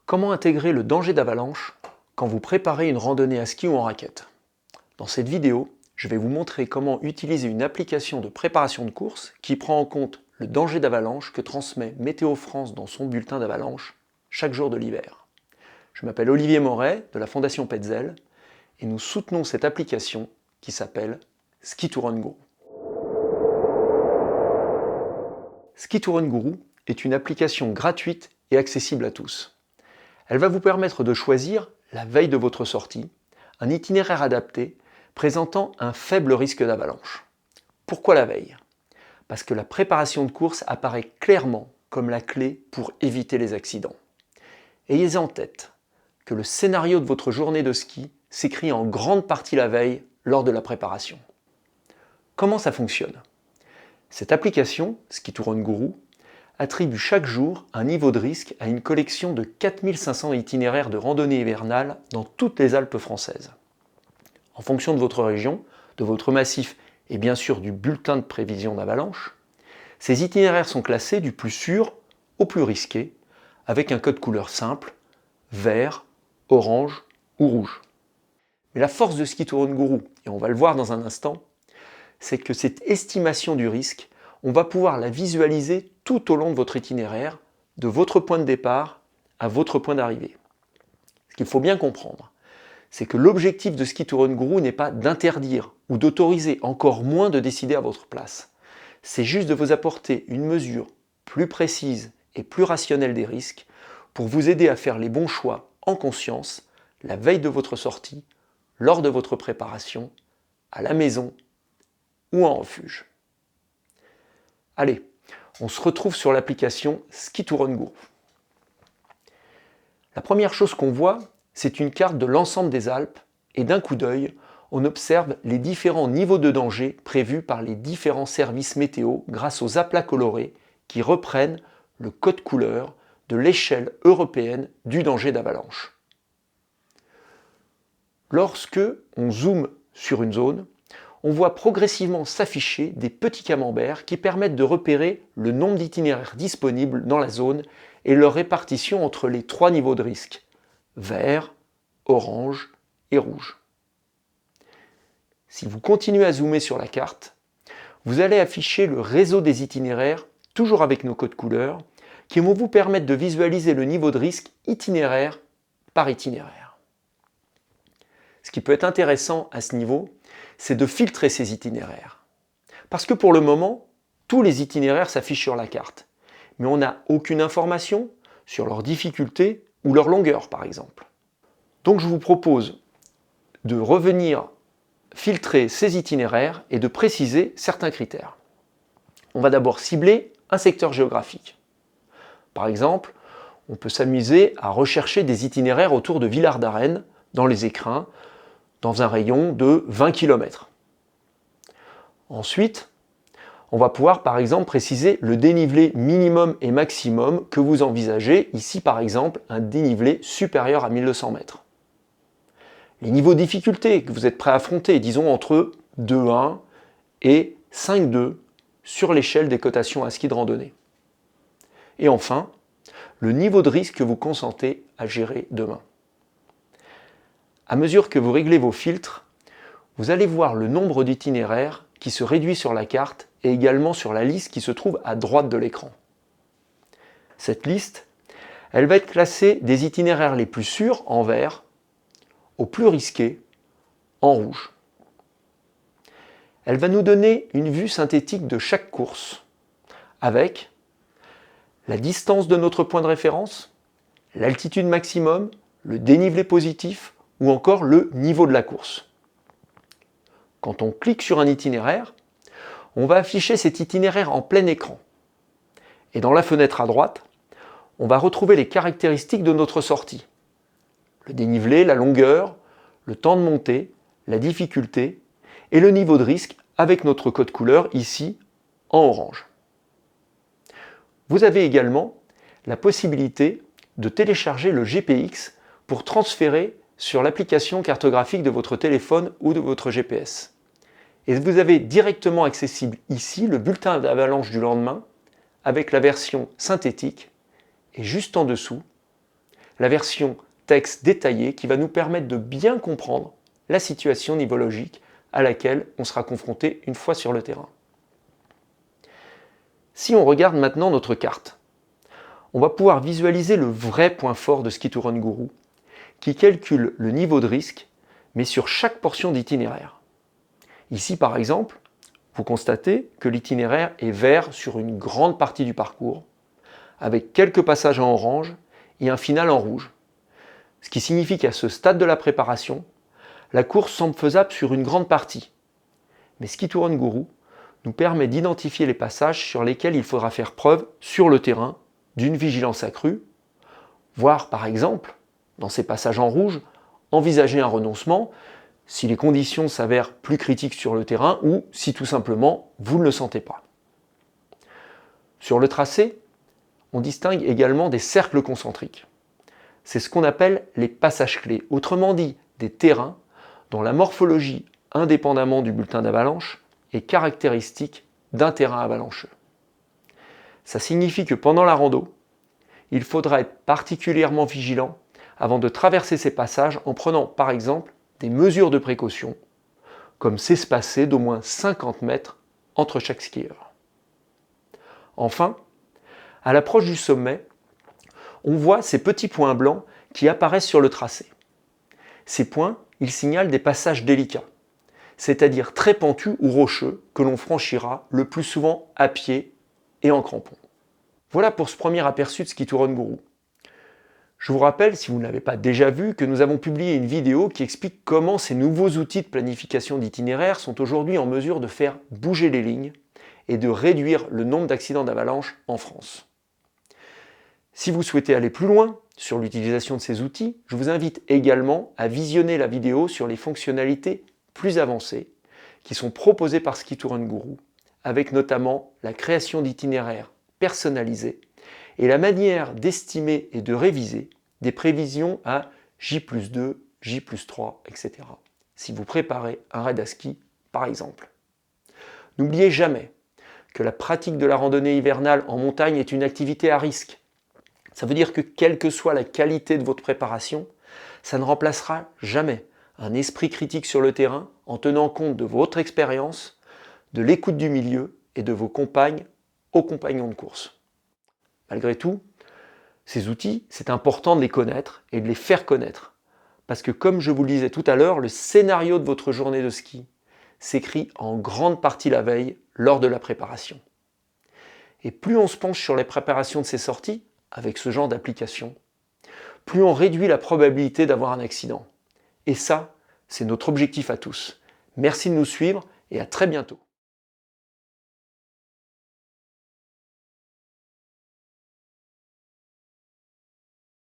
Comment intégrer le danger d'avalanche quand vous préparez une randonnée à ski ou en raquette? Dans cette vidéo, je vais vous montrer comment utiliser une application de préparation de course qui prend en compte le danger d'avalanche que transmet Météo France dans son bulletin d'avalanche chaque jour de l'hiver. Je m'appelle Olivier Moret de la Fondation Petzl et nous soutenons cette application qui s'appelle Ski2Run Guru. Ski2Run Guru est une application gratuite et accessible à tous. Elle va vous permettre de choisir, la veille de votre sortie, un itinéraire adapté présentant un faible risque d'avalanche. Pourquoi la veille? Parce que la préparation de course apparaît clairement comme la clé pour éviter les accidents. Ayez en tête que le scénario de votre journée de ski s'écrit en grande partie la veille lors de la préparation. Comment ça fonctionne? Cette application, Ski2Run Guru, attribue chaque jour un niveau de risque à une collection de 4500 itinéraires de randonnée hivernale dans toutes les Alpes françaises. En fonction de votre région, de votre massif et bien sûr du bulletin de prévision d'avalanche, ces itinéraires sont classés du plus sûr au plus risqué, avec un code couleur simple, vert, orange ou rouge. Mais la force de Ski2Run Guru, et on va le voir dans un instant, c'est que cette estimation du risque, on va pouvoir la visualiser tout au long de votre itinéraire, de votre point de départ à votre point d'arrivée. Ce qu'il faut bien comprendre, c'est que l'objectif de Ski2Run Guru n'est pas d'interdire ou d'autoriser, encore moins de décider à votre place. C'est juste de vous apporter une mesure plus précise et plus rationnelle des risques pour vous aider à faire les bons choix en conscience, la veille de votre sortie, lors de votre préparation, à la maison ou en refuge. Allez, on se retrouve sur l'application Ski2Run Guru. La première chose qu'on voit, c'est une carte de l'ensemble des Alpes et d'un coup d'œil, on observe les différents niveaux de danger prévus par les différents services météo grâce aux aplats colorés qui reprennent le code couleur de l'échelle européenne du danger d'avalanche. Lorsque on zoome sur une zone, on voit progressivement s'afficher des petits camemberts qui permettent de repérer le nombre d'itinéraires disponibles dans la zone et leur répartition entre les trois niveaux de risque, vert, orange et rouge. Si vous continuez à zoomer sur la carte, vous allez afficher le réseau des itinéraires, toujours avec nos codes couleurs, qui vont vous permettre de visualiser le niveau de risque itinéraire par itinéraire. Ce qui peut être intéressant à ce niveau, c'est de filtrer ces itinéraires. Parce que pour le moment, tous les itinéraires s'affichent sur la carte, mais on n'a aucune information sur leur difficulté ou leur longueur, par exemple. Donc je vous propose de revenir filtrer ces itinéraires et de préciser certains critères. On va d'abord cibler un secteur géographique. Par exemple, on peut s'amuser à rechercher des itinéraires autour de Villard-d'Arène, dans les Écrins, dans un rayon de 20 km. Ensuite, on va pouvoir par exemple préciser le dénivelé minimum et maximum que vous envisagez, ici par exemple un dénivelé supérieur à 1200 mètres. Les niveaux de difficulté que vous êtes prêt à affronter, disons entre 2,1 et 5,2 sur l'échelle des cotations à ski de randonnée. Et enfin, le niveau de risque que vous consentez à gérer demain. À mesure que vous réglez vos filtres, vous allez voir le nombre d'itinéraires qui se réduit sur la carte et également sur la liste qui se trouve à droite de l'écran. Cette liste, elle va être classée des itinéraires les plus sûrs en vert, aux plus risqués en rouge. Elle va nous donner une vue synthétique de chaque course avec la distance de notre point de référence, l'altitude maximum, le dénivelé positif ou encore le niveau de la course. Quand on clique sur un itinéraire, on va afficher cet itinéraire en plein écran. Et dans la fenêtre à droite, on va retrouver les caractéristiques de notre sortie. Le dénivelé, la longueur, le temps de montée, la difficulté et le niveau de risque avec notre code couleur ici en orange. Vous avez également la possibilité de télécharger le GPX pour transférer sur l'application cartographique de votre téléphone ou de votre GPS. Et vous avez directement accessible ici le bulletin d'avalanche du lendemain avec la version synthétique et juste en dessous, la version texte détaillée qui va nous permettre de bien comprendre la situation nivologique à laquelle on sera confronté une fois sur le terrain. Si on regarde maintenant notre carte, on va pouvoir visualiser le vrai point fort de Ski to Run Guru, qui calcule le niveau de risque, mais sur chaque portion d'itinéraire. Ici, par exemple, vous constatez que l'itinéraire est vert sur une grande partie du parcours, avec quelques passages en orange et un final en rouge. Ce qui signifie qu'à ce stade de la préparation, la course semble faisable sur une grande partie. Mais Ski to Run Guru nous permet d'identifier les passages sur lesquels il faudra faire preuve sur le terrain d'une vigilance accrue, voire par exemple, dans ces passages en rouge, envisager un renoncement si les conditions s'avèrent plus critiques sur le terrain ou si tout simplement vous ne le sentez pas. Sur le tracé, on distingue également des cercles concentriques. C'est ce qu'on appelle les passages clés, autrement dit des terrains dont la morphologie, indépendamment du bulletin d'avalanche, est caractéristique d'un terrain avalancheux. Ça signifie que pendant la rando, il faudra être particulièrement vigilant avant de traverser ces passages en prenant par exemple des mesures de précaution, comme s'espacer d'au moins 50 mètres entre chaque skieur. Enfin, à l'approche du sommet, on voit ces petits points blancs qui apparaissent sur le tracé. Ces points, ils signalent des passages délicats, c'est-à-dire très pentus ou rocheux que l'on franchira le plus souvent à pied et en crampons. Voilà pour ce premier aperçu de Ski to Run Guru. Je vous rappelle, si vous ne l'avez pas déjà vu, que nous avons publié une vidéo qui explique comment ces nouveaux outils de planification d'itinéraire sont aujourd'hui en mesure de faire bouger les lignes et de réduire le nombre d'accidents d'avalanche en France. Si vous souhaitez aller plus loin sur l'utilisation de ces outils, je vous invite également à visionner la vidéo sur les fonctionnalités plus avancées qui sont proposées par Ski to Run Guru, avec notamment la création d'itinéraires personnalisés et la manière d'estimer et de réviser des prévisions à J+2, J+3, etc. si vous préparez un raid à ski, par exemple. N'oubliez jamais que la pratique de la randonnée hivernale en montagne est une activité à risque. Ça veut dire que quelle que soit la qualité de votre préparation, ça ne remplacera jamais un esprit critique sur le terrain en tenant compte de votre expérience, de l'écoute du milieu et de vos compagnes aux compagnons de course. Malgré tout, ces outils, c'est important de les connaître et de les faire connaître. Parce que comme je vous le disais tout à l'heure, le scénario de votre journée de ski s'écrit en grande partie la veille lors de la préparation. Et plus on se penche sur les préparations de ces sorties, avec ce genre d'application, plus on réduit la probabilité d'avoir un accident. Et ça, c'est notre objectif à tous. Merci de nous suivre et à très bientôt.